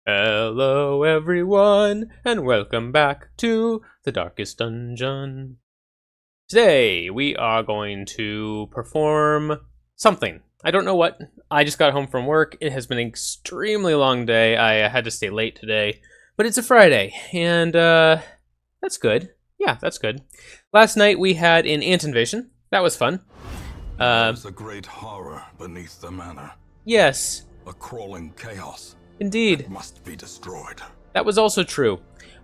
Hello everyone, and welcome back to the Darkest Dungeon. Today, we are going to perform something. I don't know what. I just got home from work. It has been an extremely long day. I had to stay late today, but it's a Friday, and that's good. Yeah, that's good. Last night, we had an ant invasion. That was fun. There's a great horror beneath the manor. Yes, A crawling chaos indeed. that must be destroyed. That was also true.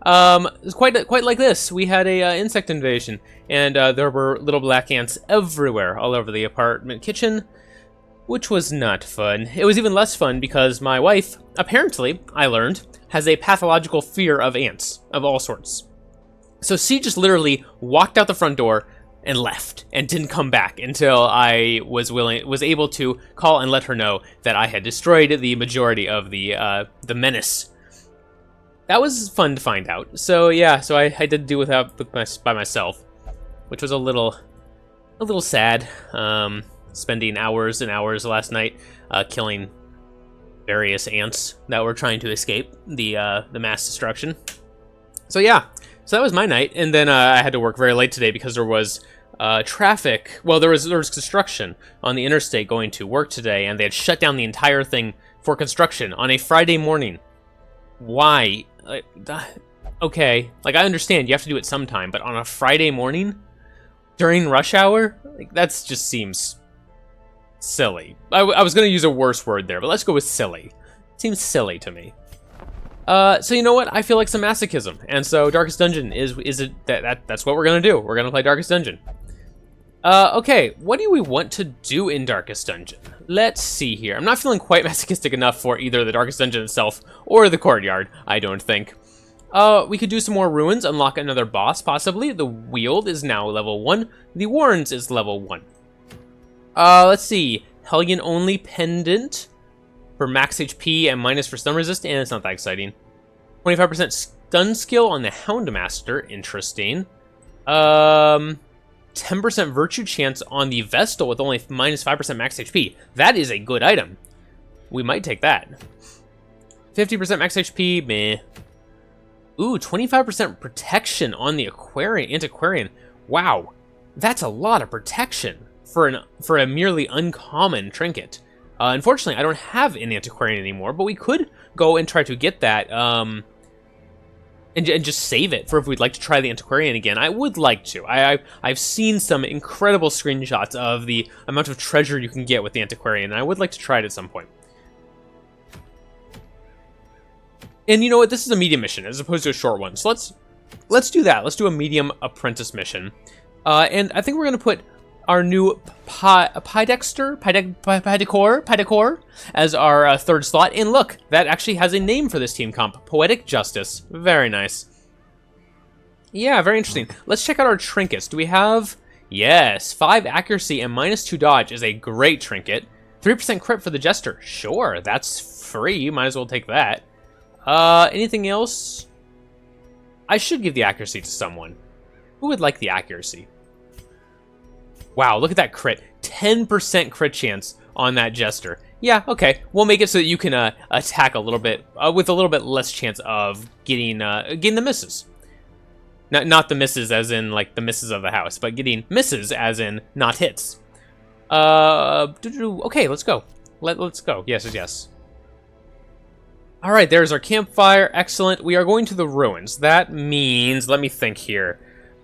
It's quite like this. We had a insect invasion, and there were little black ants everywhere, all over the apartment kitchen, which was not fun. It was even less fun because my wife, apparently, I learned, has a pathological fear of ants of all sorts. So she just literally walked out the front door and left and didn't come back until I was able to call and let her know that I had destroyed the majority of the menace. That was fun to find out. So yeah, so I did do by myself, which was a little sad. Spending hours and hours last night killing various ants that were trying to escape the mass destruction. So yeah, so that was my night, and then I had to work very late today because there was traffic. Well, there was construction on the interstate going to work today, and they had shut down the entire thing for construction on a Friday morning. Why? Okay, like I understand you have to do it sometime, but on a Friday morning during rush hour, like that just seems silly. I was gonna use a worse word there, but let's go with silly. It seems silly to me. So you know what? I feel like some masochism, and so Darkest Dungeon that's what we're gonna do. We're gonna play Darkest Dungeon. Okay, what do we want to do in Darkest Dungeon? Let's see here. I'm not feeling quite masochistic enough for either the Darkest Dungeon itself or the courtyard, I don't think. We could do some more ruins, unlock another boss, possibly. The Wield is now level 1. The Warrens is level 1. Let's see. Hellion only pendant for max HP and minus for stun resist, and it's not that exciting. 25% stun skill on the Houndmaster, interesting. 10% virtue chance on the Vestal with only minus 5% max HP. That is a good item. We might take that. 50% max HP, meh. Ooh, 25% protection on the Antiquarian. Wow, that's a lot of protection for a merely uncommon trinket. Unfortunately, I don't have an Antiquarian anymore, but we could go and try to get that, and just save it for if we'd like to try the Antiquarian again. I would like to. I've seen some incredible screenshots of the amount of treasure you can get with the Antiquarian, and I would like to try it at some point. And you know what? This is a medium mission as opposed to a short one, so let's do that. Let's do a medium apprentice mission, and I think we're gonna put our new Pydecor as our third slot. And look, that actually has a name for this team comp. Poetic Justice. Very nice. Yeah, very interesting. Let's check out our trinkets. Do we have... Yes, 5 accuracy and minus 2 dodge is a great trinket. 3% crit for the Jester. Sure, that's free. Might as well take that. Anything else? I should give the accuracy to someone. Who would like the accuracy? Wow, look at that crit. 10% crit chance on that Jester. Yeah, okay. We'll make it so that you can attack a little bit, with a little bit less chance of getting the misses. Not the misses as in, like, the misses of the house, but getting misses as in not hits. Okay, let's go. Let's go. Yes. All right, there's our campfire. Excellent. We are going to the ruins. That means, let me think here.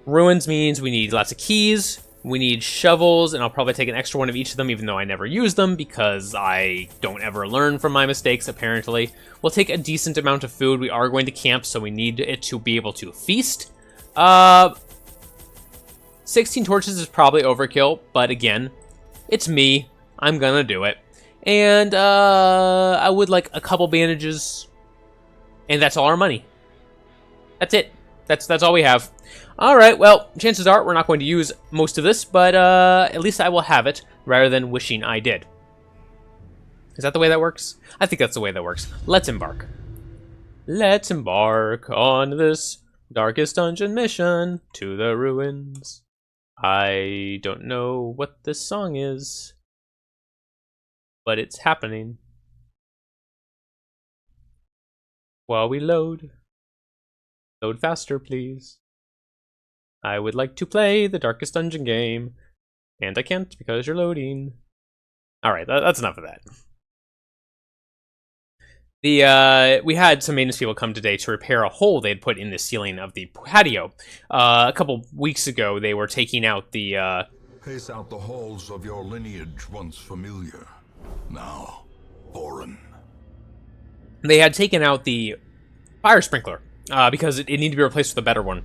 Ruins means we need lots of keys. We need shovels, and I'll probably take an extra one of each of them, even though I never use them, because I don't ever learn from my mistakes, apparently. We'll take a decent amount of food. We are going to camp, so we need it to be able to feast. 16 torches is probably overkill, but again, it's me. I'm gonna do it. And I would like a couple bandages, and that's all our money. That's it. That's all we have. All right, well, chances are we're not going to use most of this, but at least I will have it rather than wishing I did. Is that the way that works? I think that's the way that works. Let's embark. Let's embark on this Darkest Dungeon mission to the ruins. I don't know what this song is, but it's happening. While we load. Load faster, please. I would like to play the Darkest Dungeon game. And I can't because you're loading. Alright, that's enough of that. We had some maintenance people come today to repair a hole they had put in the ceiling of the patio. A couple weeks ago, they were taking out the, Pace out the halls of your lineage once familiar, now foreign. They had taken out the fire sprinkler, because it needed to be replaced with a better one.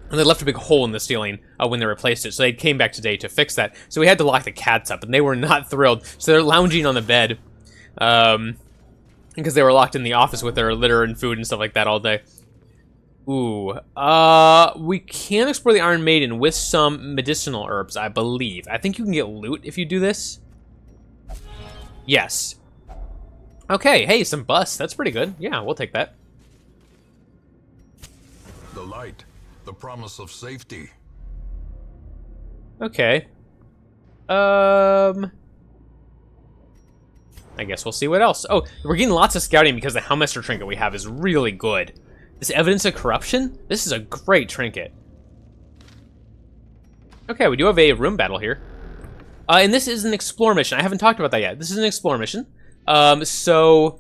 And they left a big hole in the ceiling when they replaced it, so they came back today to fix that. So we had to lock the cats up, and they were not thrilled. So they're lounging on the bed, because they were locked in the office with their litter and food and stuff like that all day. Ooh, we can explore the Iron Maiden with some medicinal herbs, I believe. I think you can get loot if you do this. Yes. Okay, hey, some busts. That's pretty good. Yeah, we'll take that. The light, the promise of safety. Okay. I guess we'll see what else. Oh, we're getting lots of scouting because the Helmester trinket we have is really good. This evidence of corruption? This is a great trinket. Okay, we do have a room battle here. And this is an explore mission. I haven't talked about that yet. This is an explore mission. So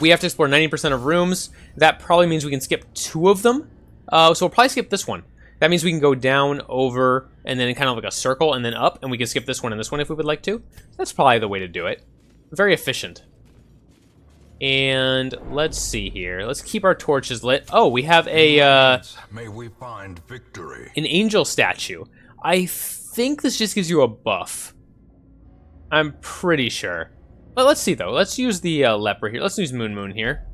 we have to explore 90% of rooms. That probably means we can skip 2 of them. So we'll probably skip this one. That means we can go down, over, and then kind of like a circle, and then up, and we can skip this one and this one if we would like to. That's probably the way to do it. Very efficient. And let's see here. Let's keep our torches lit. Oh, we have a May we find victory. an angel statue. I think this just gives you a buff. I'm pretty sure. But let's see though. Let's use the leper here. Let's use Moon here.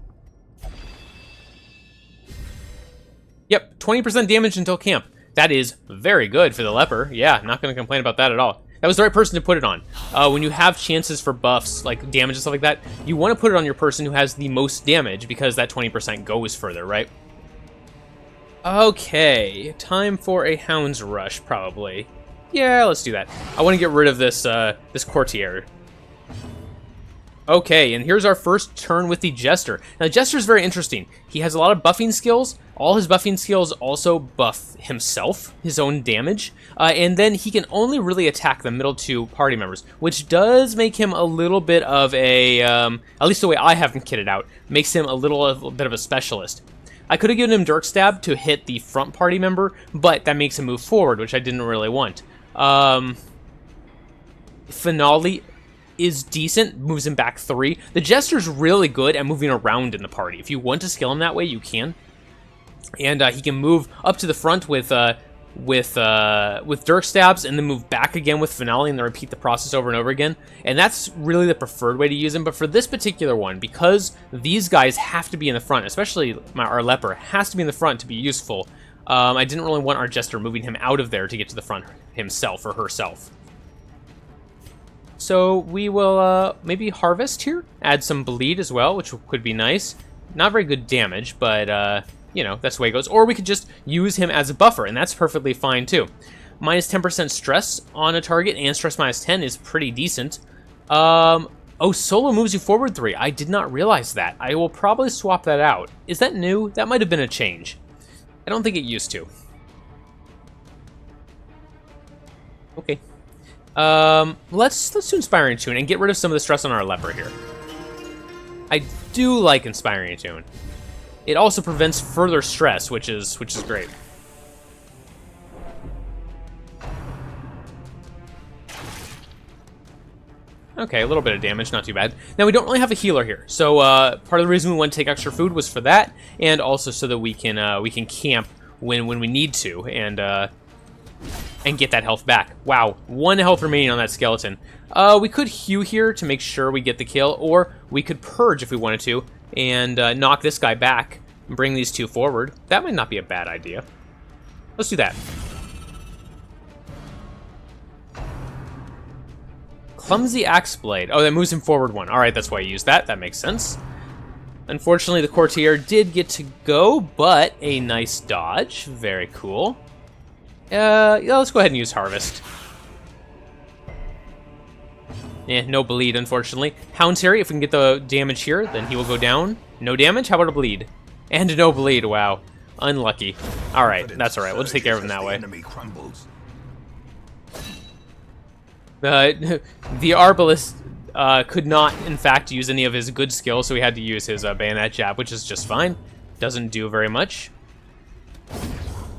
Yep, 20% damage until camp. That is very good for the leper. Yeah, not going to complain about that at all. That was the right person to put it on. When you have chances for buffs, like damage and stuff like that, you want to put it on your person who has the most damage because that 20% goes further, right? Okay, time for a Hound's Rush, probably. Yeah, let's do that. I want to get rid of this, this courtier. Okay, and here's our first turn with the Jester. Now, the Jester is very interesting. He has a lot of buffing skills. All his buffing skills also buff himself, his own damage. And then he can only really attack the middle 2 party members, which does make him a little bit of a, at least the way I have him kitted out, makes him a little bit of a specialist. I could have given him Dirk Stab to hit the front party member, but that makes him move forward, which I didn't really want. Finale is decent, moves him back 3. The Jester's really good at moving around in the party. If you want to skill him that way, you can. And he can move up to the front with Dirk Stabs, and then move back again with Finale, and then repeat the process over and over again. And that's really the preferred way to use him. But for this particular one, because these guys have to be in the front, especially our leper has to be in the front to be useful, I didn't really want our Jester moving him out of there to get to the front himself or herself. So we will maybe harvest here, add some bleed as well, which could be nice. Not very good damage, but you know, that's the way it goes. Or we could just use him as a buffer, and that's perfectly fine too. Minus 10% stress on a target, and stress minus 10 is pretty decent. Oh, solo moves you forward 3. I did not realize that. I will probably swap that out. Is that new? That might have been a change. I don't think it used to. Okay. Let's do Inspiring Tune and get rid of some of the stress on our leper here. I do like Inspiring Tune. It also prevents further stress, which is great. Okay, a little bit of damage, not too bad. Now, we don't really have a healer here, so part of the reason we want to take extra food was for that, and also so that we can camp when we need to, and get that health back. Wow, 1 health remaining on that skeleton. We could hew here to make sure we get the kill, or we could purge if we wanted to, and knock this guy back and bring these 2 forward. That might not be a bad idea. Let's do that. Clumsy Axe Blade. Oh, that moves him forward 1. All right, that's why I used that. That makes sense. Unfortunately, the courtier did get to go, but a nice dodge. Very cool. Yeah, let's go ahead and use Harvest. No bleed, unfortunately. Hound's Harry, if we can get the damage here, then he will go down. No damage? How about a bleed? And no bleed, wow. Unlucky. Alright, that's alright. We'll just take care of him that way. The Arbalist could not, in fact, use any of his good skills, so he had to use his bayonet jab, which is just fine. Doesn't do very much.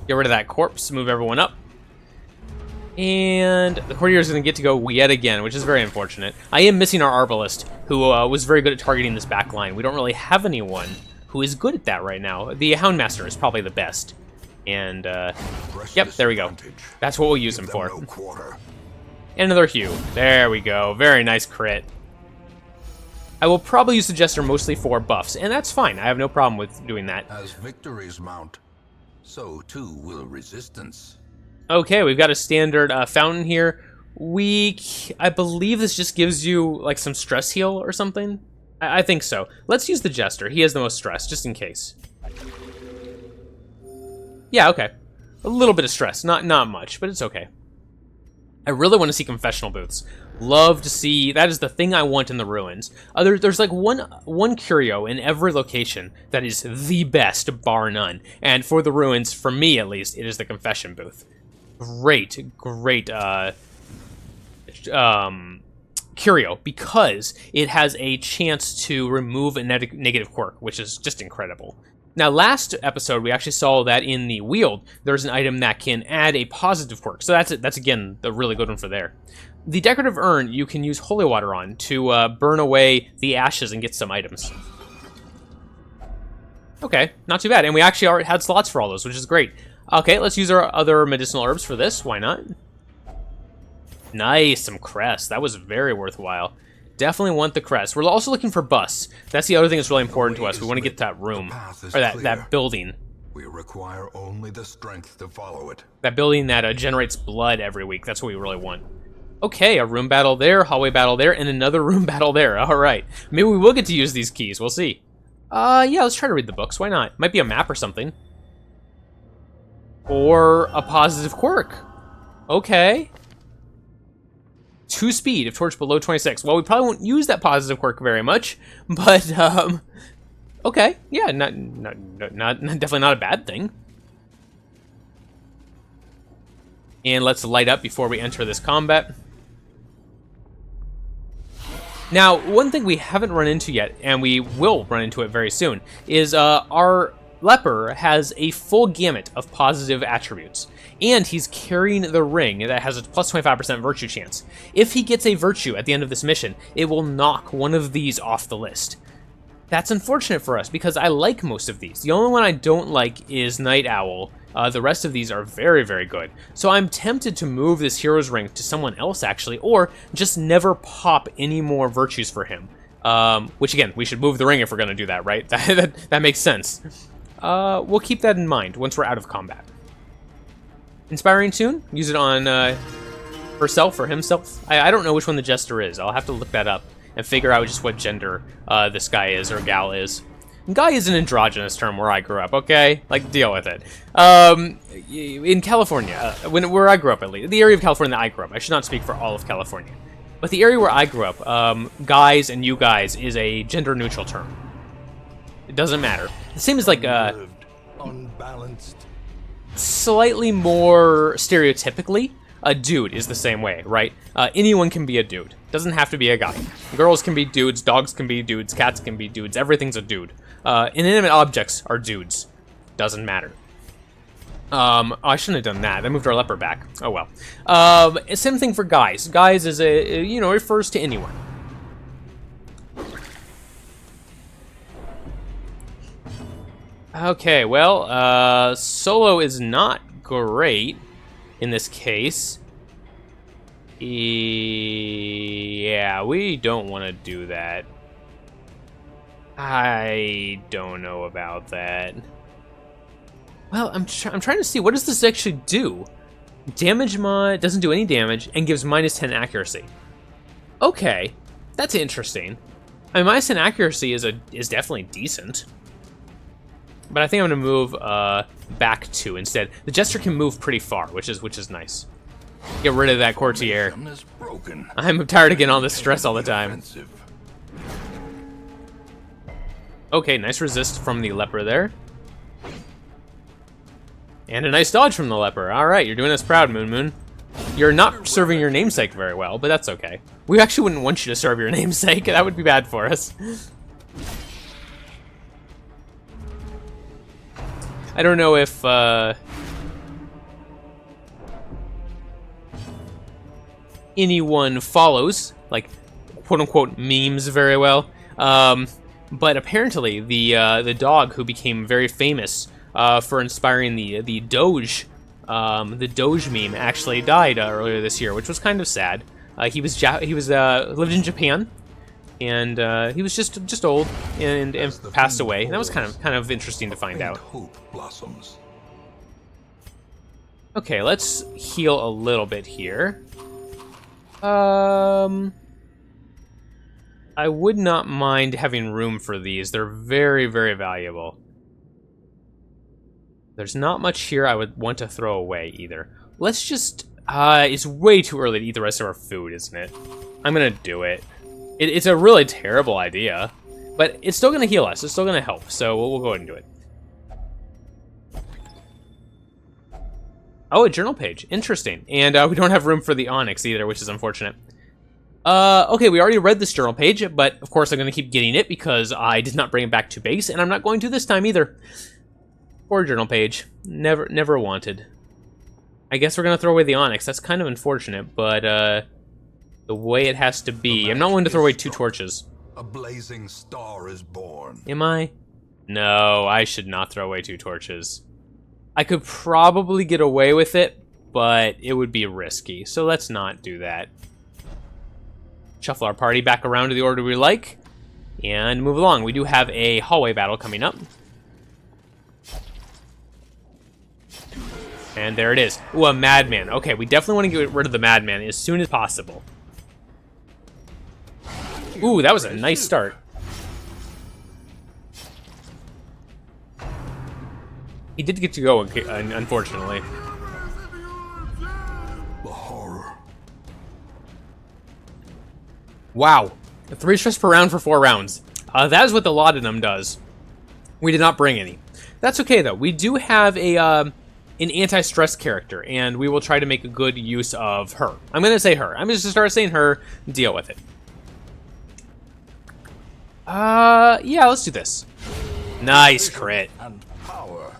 Get rid of that corpse, move everyone up. And the courtier is going to get to go yet again, which is very unfortunate. I am missing our Arbalist, who was very good at targeting this back line. We don't really have anyone who is good at that right now. The Houndmaster is probably the best. And, yep, there we go. That's what we'll use him for. And another Hue. There we go. Very nice crit. I will probably use the Jester mostly for buffs, and that's fine. I have no problem with doing that. As victories mount, so too will resistance. Okay, we've got a standard fountain here. I believe this just gives you, like, some stress heal or something. I think so. Let's use the Jester. He has the most stress, just in case. Yeah, okay. A little bit of stress. Not much, but it's okay. I really want to see confessional booths. Love to see... That is the thing I want in the ruins. There's like one curio in every location that is the best, bar none. And for the ruins, for me at least, it is the confession booth. Great curio, because it has a chance to remove a negative quirk, which is just incredible. Now, last episode, we actually saw that in the Wield, there's an item that can add a positive quirk. So that's again, the really good one for there. The Decorative Urn, you can use Holy Water on to burn away the ashes and get some items. Okay, not too bad. And we actually already had slots for all those, which is great. Okay, let's use our other medicinal herbs for this. Why not? Nice, some crest. That was very worthwhile. Definitely want the crest. We're also looking for bus. That's the other thing that's really important to us. We want to get that room, or that building. We require only the strength to follow it. That building that generates blood every week. That's what we really want. Okay, a room battle there, hallway battle there, and another room battle there. All right. Maybe we will get to use these keys. We'll see. Yeah, let's try to read the books. Why not? Might be a map or something. Or a positive quirk. Okay. 2 speed if torch below 26. Well, we probably won't use that positive quirk very much, but okay, yeah, definitely not a bad thing. And let's light up before we enter this combat. Now, one thing we haven't run into yet, and we will run into it very soon, is our leper has a full gamut of positive attributes, and he's carrying the ring that has a plus 25% virtue chance. If he gets a virtue at the end of this mission, it will knock one of these off the list. That's unfortunate for us, because I like most of these. The only one I don't like is Night Owl. The rest of these are very, very good. So I'm tempted to move this hero's ring to someone else, actually, or just never pop any more virtues for him. Which, again, we should move the ring if we're going to do that, right? That makes sense. We'll keep that in mind once we're out of combat. Inspiring Tune? Use it on herself or himself? I don't know which one the Jester is. I'll have to look that up and figure out just what gender this guy is or gal is. Guy is an androgynous term where I grew up, okay? Like, deal with it. In California, where I grew up at least, the area of California that I grew up, I should not speak for all of California, but the area where I grew up, guys and you guys is a gender-neutral term. It doesn't matter. The same as, like, unbalanced. Slightly more stereotypically, a dude is the same way, right? Anyone can be a dude. Doesn't have to be a guy. Girls can be dudes, dogs can be dudes, cats can be dudes, everything's a dude. Inanimate objects are dudes. Doesn't matter. Oh, I shouldn't have done that. I moved our leper back. Oh well. Same thing for guys. Guys is refers to anyone. Okay, well, solo is not great in this case. Yeah, we don't want to do that. I don't know about that. Well, I'm trying to see, what does this actually do? Damage mod doesn't do any damage and gives -10 accuracy. Okay, that's interesting. I mean, -10 accuracy is definitely decent. But I think I'm gonna move back 2 instead. The Jester can move pretty far, which is nice. Get rid of that courtier. I'm tired of getting all this stress all the time. Okay, nice resist from the leper there. And a nice dodge from the leper. All right, you're doing us proud, Moon Moon. You're not serving your namesake very well, but that's okay. We actually wouldn't want you to serve your namesake. That would be bad for us. I don't know if anyone follows, like, quote-unquote memes very well. But apparently the dog who became very famous for inspiring the Doge meme actually died earlier this year, which was kind of sad. He lived in Japan, and he was just old and passed away. And that was kind of interesting to find out. Hope blossoms. Okay, let's heal a little bit here. I would not mind having room for these. They're very, very valuable. There's not much here I would want to throw away either. Let's just... it's way too early to eat the rest of our food, isn't it? I'm gonna do it. It's a really terrible idea, but it's still gonna heal us. It's still gonna help, so we'll go ahead and do it. Oh, a journal page. Interesting. And we don't have room for the onyx either, which is unfortunate. Okay, we already read this journal page, but of course I'm going to keep getting it because I did not bring it back to base, and I'm not going to this time either. Poor journal page. Never wanted. I guess we're going to throw away the onyx. That's kind of unfortunate, but the way it has to be. I'm not willing to throw away 2 torches. A blazing star is born. Am I? No, I should not throw away 2 torches. I could probably get away with it, but it would be risky, so let's not do that. Shuffle our party back around to the order we like, and move along. We do have a hallway battle coming up. And there it is. Ooh, a madman. Okay, we definitely want to get rid of the madman as soon as possible. Ooh, that was a nice start. He did get to go, unfortunately. The horror. Wow. 3 stress per round for 4 rounds. That is what the laudanum does. We did not bring any. That's okay, though. We do have a an anti-stress character, and we will try to make a good use of her. I'm going to say her. I'm just going to start saying her, deal with it. Yeah, let's do this. Nice crit. And power.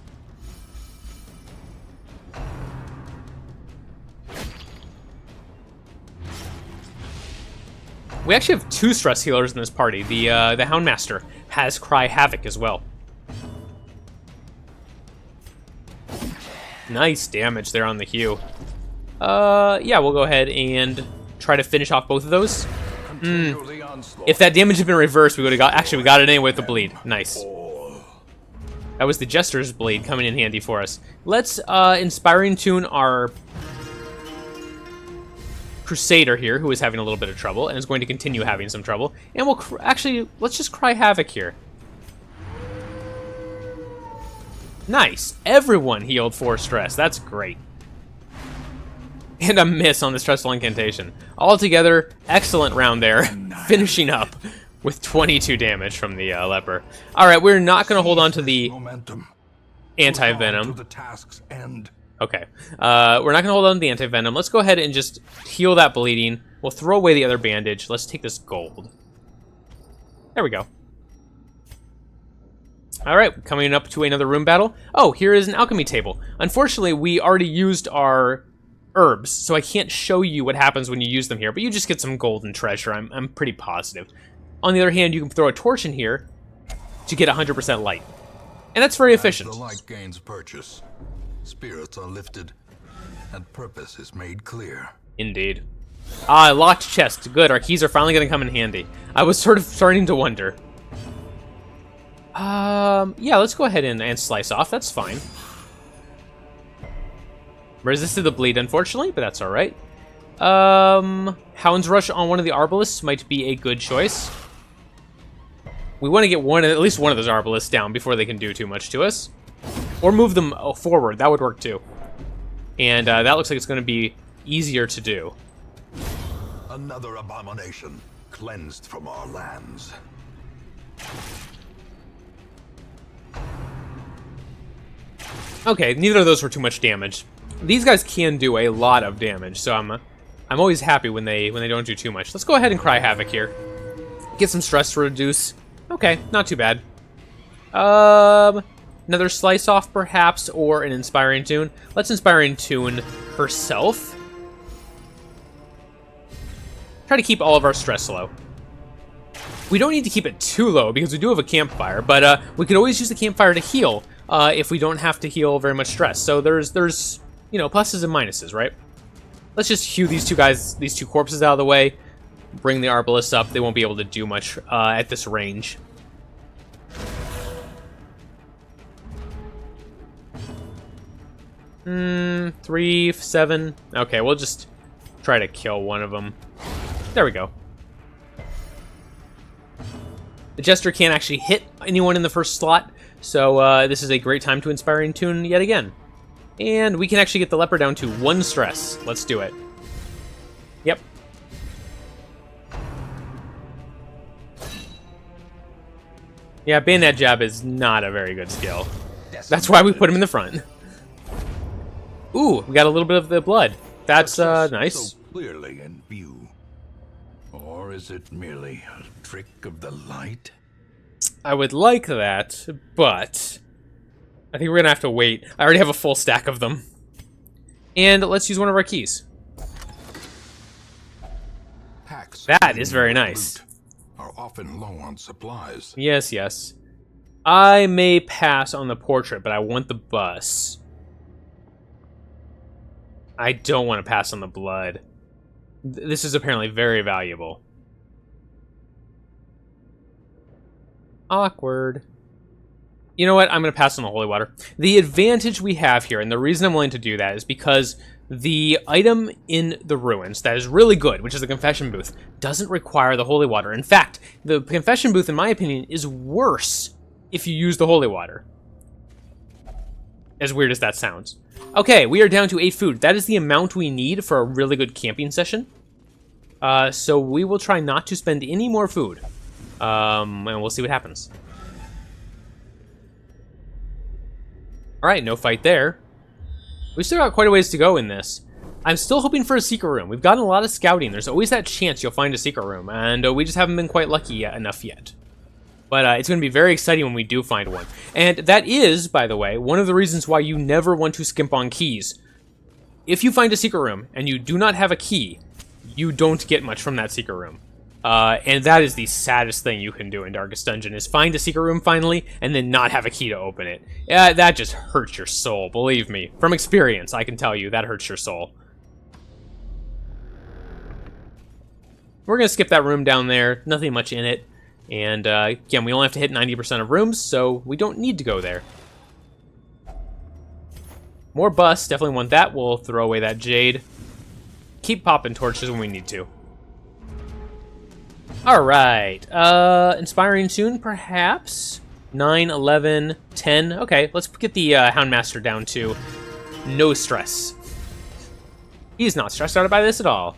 We actually have 2 stress healers in this party. The Houndmaster has Cry Havoc as well. Nice damage there on the Hue. Yeah, we'll go ahead and try to finish off both of those. If that damage had been reversed, we would have got... Actually, we got it anyway with the bleed. Nice. That was the Jester's Bleed coming in handy for us. Let's Inspiring Tune our Crusader here, who is having a little bit of trouble, and is going to continue having some trouble. And we'll... Actually, let's just Cry Havoc here. Nice. Everyone healed 4 stress. That's great. And a miss on the stressful incantation. Altogether, excellent round there. Finishing up with 22 damage from the leper. Alright, we're not going to hold on to the anti-venom. Okay. We're not going to hold on to the anti-venom. Let's go ahead and just heal that bleeding. We'll throw away the other bandage. Let's take this gold. There we go. Alright, coming up to another room battle. Oh, here is an alchemy table. Unfortunately, we already used our herbs, so I can't show you what happens when you use them here, but you just get some golden treasure, I'm pretty positive. On the other hand, you can throw a torch in here to get 100% light. And that's very efficient. As the light gains purchase, spirits are lifted, and purpose is made clear. Indeed. Ah, locked chest. Good, our keys are finally going to come in handy. I was sort of starting to wonder. Yeah, let's go ahead and slice off. That's fine. Resisted the bleed, unfortunately, but that's alright. Hound's Rush on one of the Arbalists might be a good choice. We want to get at least one of those Arbalists down before they can do too much to us. Or move them forward. That would work too. And that looks like it's going to be easier to do. Another abomination cleansed from our lands. Okay, neither of those were too much damage. These guys can do a lot of damage, so I'm always happy when they don't do too much. Let's go ahead and cry havoc here. Get some stress to reduce. Okay, not too bad. Another slice off perhaps, or an inspiring tune. Let's inspiring tune herself. Try to keep all of our stress low. We don't need to keep it too low because we do have a campfire, but we could always use the campfire to heal if we don't have to heal very much stress. So there's you know, pluses and minuses, right? Let's just hew these two corpses out of the way. Bring the Arbalest up. They won't be able to do much at this range. Three, 7. Okay, we'll just try to kill one of them. There we go. The Jester can't actually hit anyone in the first slot, so this is a great time to Inspiring Tune yet again. And we can actually get the Leper down to 1 stress. Let's do it. Yep. Yeah, Bayonet Jab is not a very good skill. That's why we put him in the front. Ooh, we got a little bit of the blood. That's nice. So clearly in view. Or is it merely a trick of the light? I would like that, but I think we're gonna have to wait. I already have a full stack of them. And let's use one of our keys. Packs That is very nice. Are often low on supplies. Yes, yes. I may pass on the portrait, but I want the bus. I don't want to pass on the blood. This is apparently very valuable. Awkward. You know what? I'm going to pass on the holy water. The advantage we have here, and the reason I'm willing to do that, is because the item in the ruins that is really good, which is the confession booth, doesn't require the holy water. In fact, the confession booth, in my opinion, is worse if you use the holy water. As weird as that sounds. Okay, we are down to 8 food. That is the amount we need for a really good camping session. So we will try not to spend any more food. And we'll see what happens. Alright, no fight there. We've still got quite a ways to go in this. I'm still hoping for a secret room. We've gotten a lot of scouting. There's always that chance you'll find a secret room, and we just haven't been quite lucky enough yet. But it's going to be very exciting when we do find one. And that is, by the way, one of the reasons why you never want to skimp on keys. If you find a secret room and you do not have a key, you don't get much from that secret room. And that is the saddest thing you can do in Darkest Dungeon, is find a secret room finally, and then not have a key to open it. That just hurts your soul, believe me. From experience, I can tell you, that hurts your soul. We're going to skip that room down there, nothing much in it. And again, we only have to hit 90% of rooms, so we don't need to go there. More bus, definitely want that. We'll throw away that jade. Keep popping torches when we need to. Alright, inspiring soon, perhaps? 9, 11, 10. Okay, let's get the Houndmaster down to no stress. He's not stressed out by this at all.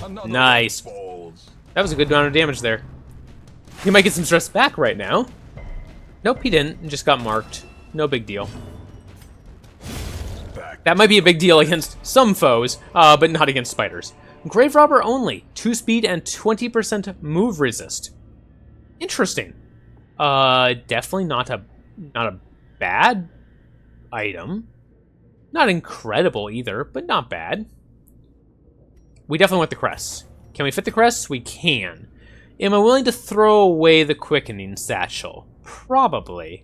Another Nice. falls. That was a good amount of damage there. He might get some stress back right now. Nope, he didn't. He just got marked. No big deal. That might be a big deal against some foes, but not against spiders. Grave Robber only. 2 speed and 20% move resist. Interesting. Definitely not a bad item. Not incredible either, but not bad. We definitely want the crests. Can we fit the crests? We can. Am I willing to throw away the quickening satchel? Probably.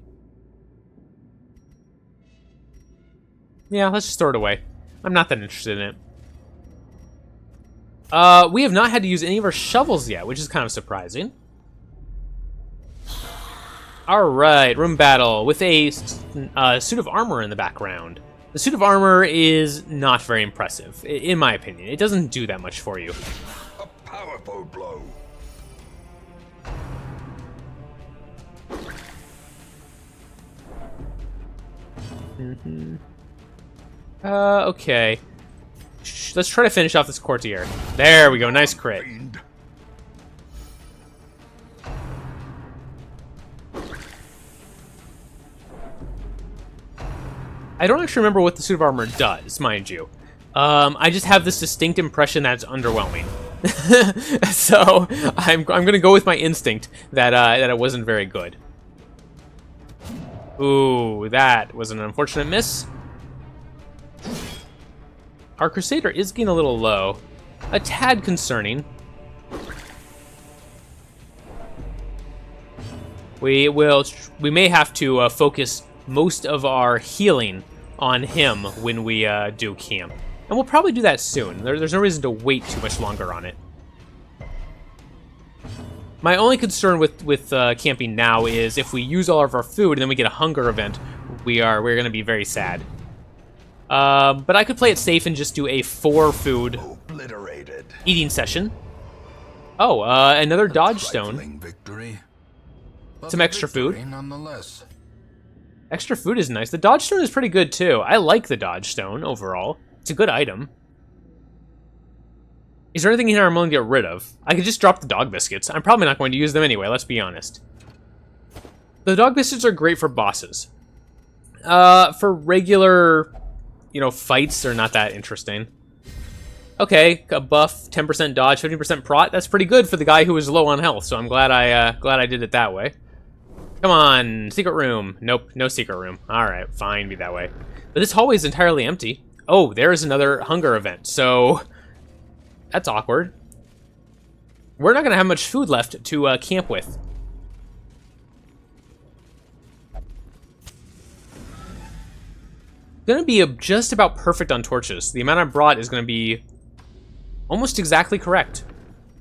Yeah, let's just throw it away. I'm not that interested in it. We have not had to use any of our shovels yet, which is kind of surprising. Alright, room battle with a suit of armor in the background. The suit of armor is not very impressive, in my opinion. It doesn't do that much for you. A powerful blow. Okay. Let's try to finish off this courtier. There we go, nice crit. Fiend. I don't actually remember what the suit of armor does, mind you. I just have this distinct impression that it's underwhelming. So I'm gonna go with my instinct that it wasn't very good. Ooh, that was an unfortunate miss. Our Crusader is getting a little low. A tad concerning. We may have to focus most of our healing on him when we do camp. And we'll probably do that soon. There's no reason to wait too much longer on it. My only concern with camping now is if we use all of our food and then we get a hunger event, we're going to be very sad. But I could play it safe and just do a 4-food eating session. Oh, another dodge stone. Victory, some extra food. Nonetheless. Extra food is nice. The dodge stone is pretty good too. I like the dodge stone overall. It's a good item. Is there anything in here I'm willing to get rid of? I could just drop the dog biscuits. I'm probably not going to use them anyway, let's be honest. The dog biscuits are great for bosses. For regular, fights, they're not that interesting. Okay, a buff, 10% dodge, 50% prot. That's pretty good for the guy who was low on health, so I'm glad I did it that way. Come on, secret room. Nope, no secret room. Alright, fine, be that way. But this hallway is entirely empty. Oh, there's another hunger event, so that's awkward. We're not going to have much food left to camp with. Going to be just about perfect on torches. The amount I brought is going to be almost exactly correct.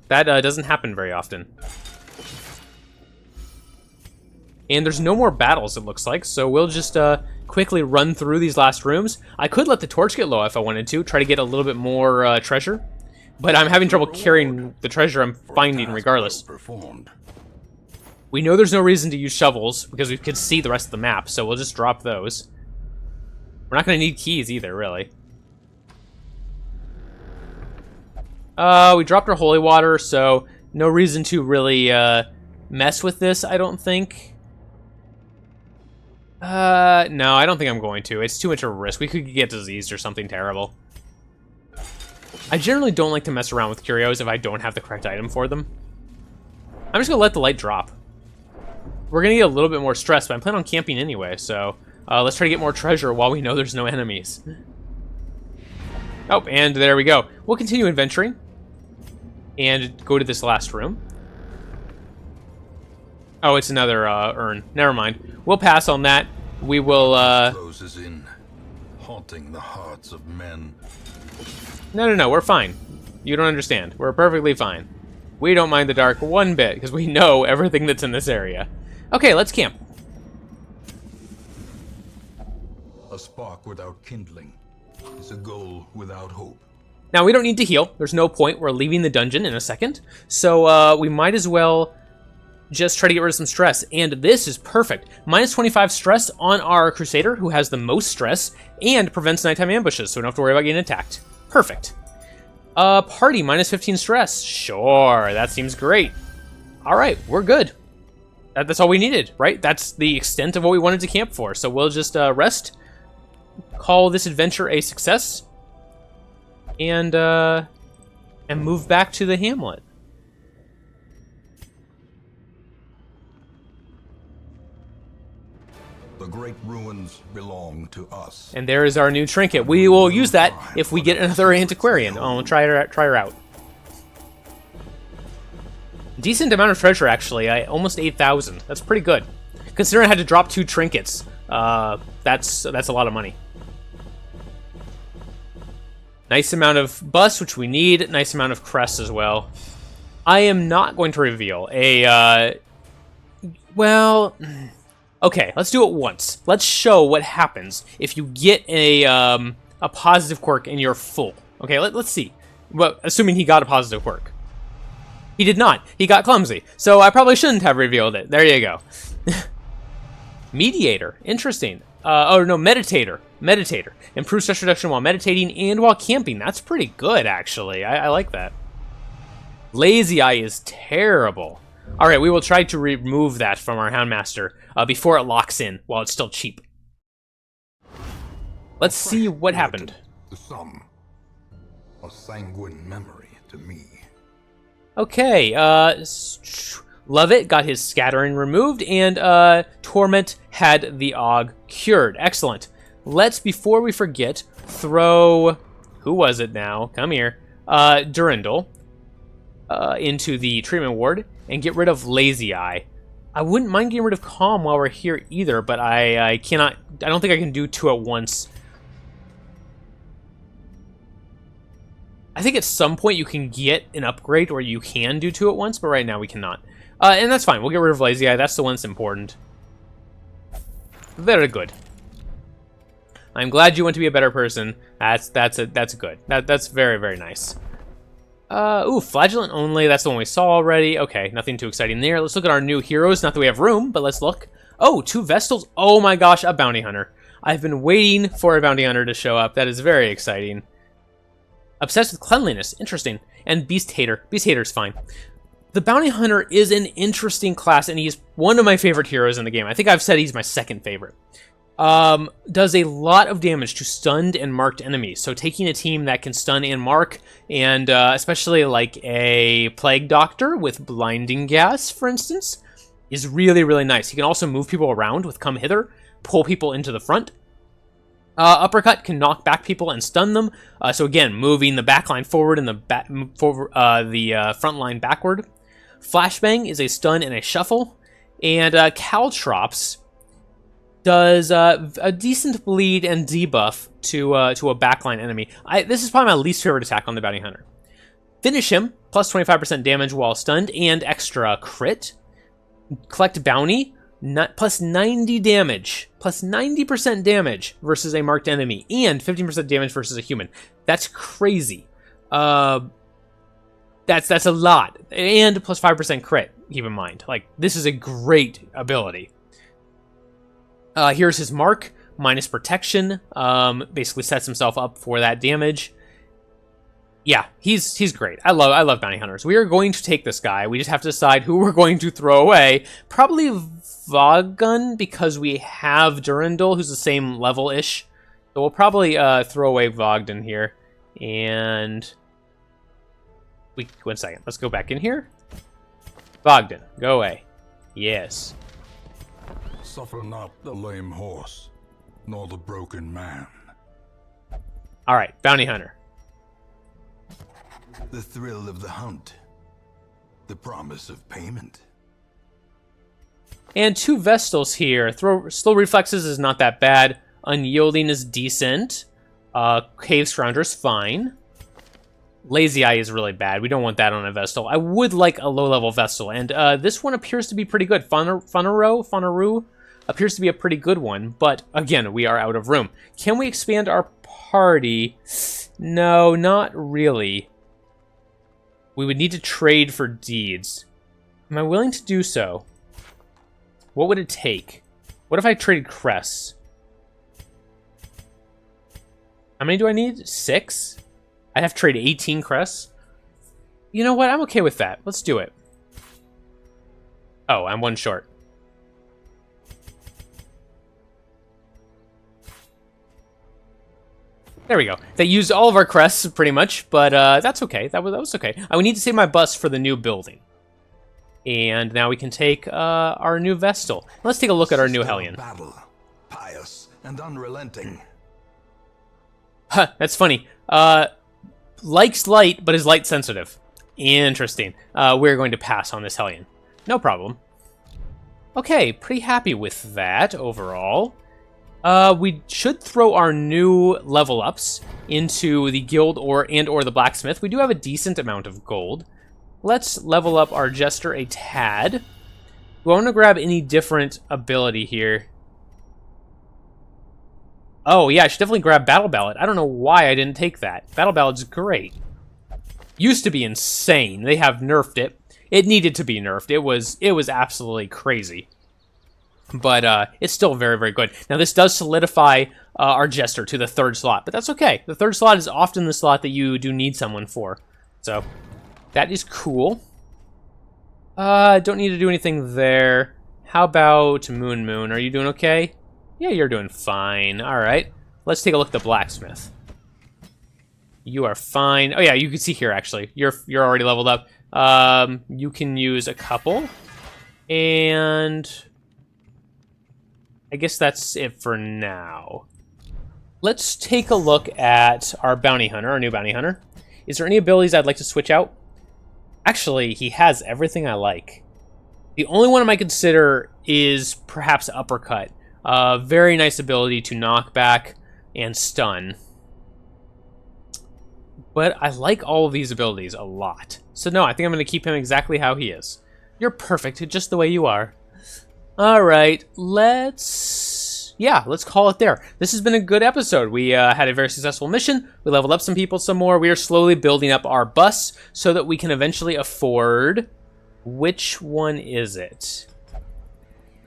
That doesn't happen very often. And there's no more battles, it looks like, so we'll just quickly run through these last rooms. I could let the torch get low if I wanted to, try to get a little bit more treasure. But I'm having trouble carrying the treasure I'm finding regardless. We know there's no reason to use shovels, because we can see the rest of the map, so we'll just drop those. We're not going to need keys either, really. We dropped our holy water, so no reason to really mess with this, I don't think. No, I don't think I'm going to. It's too much of a risk. We could get diseased or something terrible. I generally don't like to mess around with curios if I don't have the correct item for them. I'm just going to let the light drop. We're going to get a little bit more stress, but I'm planning on camping anyway, so let's try to get more treasure while we know there's no enemies. Oh, and there we go. We'll continue adventuring and go to this last room. Oh, it's another urn. Never mind. We'll pass on that. We will Closes in, haunting the hearts of men. No, we're fine. You don't understand. We're perfectly fine. We don't mind the dark one bit, because we know everything that's in this area. Okay, let's camp. A spark without kindling is a goal without hope. Now, we don't need to heal. There's no point. We're leaving the dungeon in a second. So, we might as well just try to get rid of some stress. And this is perfect. Minus 25 stress on our Crusader, who has the most stress, and prevents nighttime ambushes, so we don't have to worry about getting attacked. Perfect. Party, minus 15 stress. Sure, that seems great. All right, we're good. That's all we needed, right? That's the extent of what we wanted to camp for. So we'll just rest, call this adventure a success, and move back to the hamlet. The great ruins belong to us. And there is our new trinket. We will use that if we get another antiquarian. Oh, try her out. Decent amount of treasure, actually. Almost 8,000. That's pretty good. Considering I had to drop 2 trinkets, that's a lot of money. Nice amount of bust, which we need. Nice amount of crest as well. I am not going to reveal a, well, okay, let's do it once. Let's show what happens if you get a positive quirk and you're full. Okay, let's see. Well, assuming he got a positive quirk. He did not. He got clumsy. So I probably shouldn't have revealed it. There you go. Mediator. Interesting. Oh, no, Meditator. Meditator. Improves stress reduction while meditating and while camping. That's pretty good, actually. I like that. Lazy Eye is terrible. All right, we will try to remove that from our Houndmaster before it locks in while it's still cheap. Let's see what happened. To some, a sanguine memory to me. Okay, Love It got his scattering removed, and Torment had the Og cured. Excellent. Let's, before we forget, throw... Who was it now? Come here. Durandal into the treatment ward and get rid of Lazy Eye. I wouldn't mind getting rid of Calm while we're here either, but I cannot... I don't think I can do two at once. I think at some point you can get an upgrade where you can do two at once, but right now we cannot. And that's fine. We'll get rid of Lazy Eye. That's the one that's important. Very good. I'm glad you want to be a better person. That's good. That's very, very nice. Ooh, Flagellant only. That's the one we saw already. Okay, nothing too exciting there. Let's look at our new heroes. Not that we have room, but let's look. Oh, 2 Vestals. Oh my gosh, a Bounty Hunter. I've been waiting for a Bounty Hunter to show up. That is very exciting. Obsessed with cleanliness. Interesting. And Beast Hater. Beast Hater's fine. The Bounty Hunter is an interesting class, and he's one of my favorite heroes in the game. I think I've said he's my second favorite. Does a lot of damage to stunned and marked enemies. So taking a team that can stun and mark, and especially like a Plague Doctor with Blinding Gas, for instance, is really, really nice. He can also move people around with Come Hither, pull people into the front. Uppercut can knock back people and stun them. So again, moving the backline forward and the front line backward. Flashbang is a stun and a shuffle. And Caltrops does a decent bleed and debuff to a backline enemy. This is probably my least favorite attack on the Bounty Hunter. Finish him, plus 25% damage while stunned, and extra crit. Collect Bounty, plus 90 damage, plus 90% damage versus a marked enemy, and 15% damage versus a human. That's crazy. That's a lot. And plus 5% crit, keep in mind. Like, this is a great ability. Here's his mark, minus protection. Basically sets himself up for that damage. Yeah, he's great. I love Bounty Hunters. We are going to take this guy. We just have to decide who we're going to throw away. Probably Voggun, because we have Durandal, who's the same level-ish. So we'll probably throw away Vogden here. And... One second. Let's go back in here. Vogden, go away. Yes. Suffer not the lame horse, nor the broken man. Alright, Bounty Hunter. The thrill of the hunt. The promise of payment. And 2 Vestals here. Slow Reflexes is not that bad. Unyielding is decent. Cave Scrounger's fine. Lazy Eye is really bad. We don't want that on a Vestal. I would like a low-level Vestal, and this one appears to be pretty good. Funaru appears to be a pretty good one, but again, we are out of room. Can we expand our party? No, not really. We would need to trade for deeds. Am I willing to do so? What would it take? What if I traded crests? How many do I need? 6? I'd have to trade 18 crests. You know what? I'm okay with that. Let's do it. Oh, I'm 1 short. There we go. They used all of our crests, pretty much, but that's okay. That was okay. I would need to save my bus for the new building. And now we can take our new Vestal. Let's take a look at our new Hellion. Battle, pious and unrelenting. Huh, that's funny. Likes light, but is light sensitive. Interesting. We're going to pass on this Hellion. No problem. Okay, pretty happy with that overall. We should throw our new level ups into the guild or the blacksmith. We do have a decent amount of gold. Let's level up our jester a tad. Do I want to grab any different ability here? Oh yeah, I should definitely grab Battle Ballad. I don't know why I didn't take that. Battle Ballad's great. Used to be insane. They have nerfed it. It needed to be nerfed. It was absolutely crazy. But it's still very, very good. Now this does solidify our jester to the 3rd slot, but that's okay. The 3rd slot is often the slot that you do need someone for. So that is cool. Don't need to do anything there. How about Moon? Are you doing okay? Yeah, you're doing fine. All right. Let's take a look at the blacksmith. You are fine. Oh yeah, you can see here actually. You're already leveled up. You can use a couple, and I guess that's it for now. Let's take a look at our bounty hunter, our new bounty hunter. Is there any abilities I'd like to switch out? Actually, he has everything I like. The only one I might consider is perhaps uppercut. Very nice ability to knock back and stun. But I like all of these abilities a lot. So no, I think I'm going to keep him exactly how he is. You're perfect, just the way you are. Alright, let's call it there. This has been a good episode. We had a very successful mission. We leveled up some people some more. We are slowly building up our bus so that we can eventually afford... Which one is it?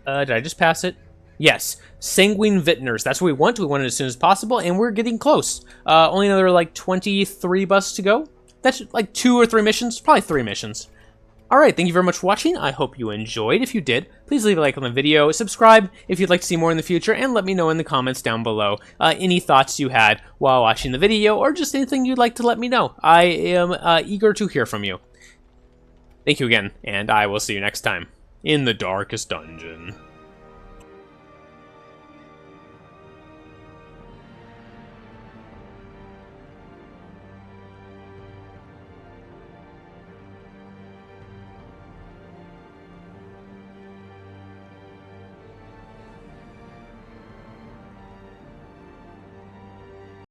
Did I just pass it? Yes, Sanguine Vintners. That's what we want. We want it as soon as possible, and we're getting close. Only another, like, 23 buses to go. That's, like, 2 or 3 missions. Probably 3 missions. Alright, thank you very much for watching. I hope you enjoyed. If you did, please leave a like on the video, subscribe if you'd like to see more in the future, and let me know in the comments down below any thoughts you had while watching the video, or just anything you'd like to let me know. I am eager to hear from you. Thank you again, and I will see you next time in the darkest dungeon.